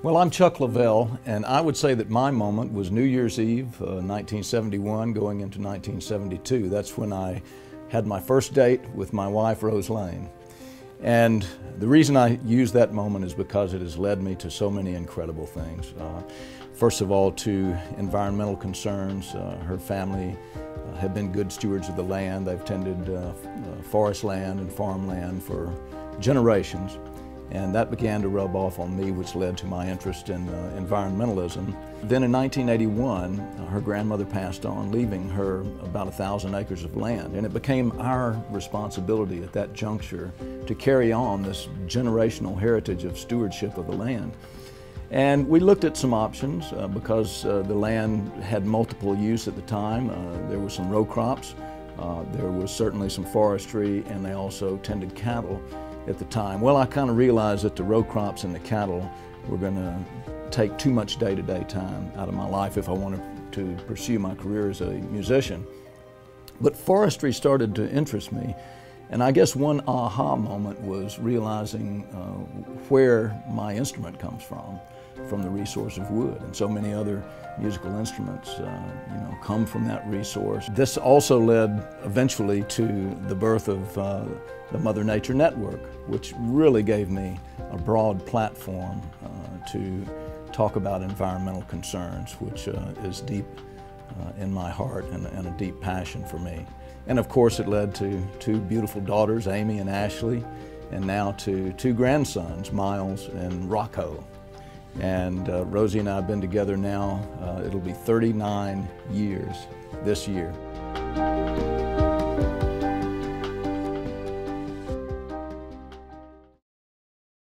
Well, I'm Chuck Leavell, and I would say that my moment was New Year's Eve, 1971, going into 1972. That's when I had my first date with my wife, Rose Lane. And the reason I use that moment is because it has led me to so many incredible things. First of all, to environmental concerns. Her family have been good stewards of the land. They've tended forest land and farmland for generations. And that began to rub off on me, which led to my interest in environmentalism. Then in 1981, her grandmother passed on, leaving her about 1,000 acres of land. And it became our responsibility at that juncture to carry on this generational heritage of stewardship of the land. And we looked at some options because the land had multiple use at the time. There were some row crops, there was certainly some forestry, and they also tended cattle at the time. Well, I kind of realized that the row crops and the cattle were going to take too much day-to-day time out of my life if I wanted to pursue my career as a musician. But forestry started to interest me, and I guess one aha moment was realizing where my instrument comes from the resource of wood, and so many other musical instruments come from that resource. This also led eventually to the birth of the Mother Nature Network, which really gave me a broad platform to talk about environmental concerns, which is deep in my heart and a deep passion for me. And of course it led to two beautiful daughters, Amy and Ashley, and now to two grandsons, Miles and Rocco. And Rosie and I have been together now, it'll be 39 years this year.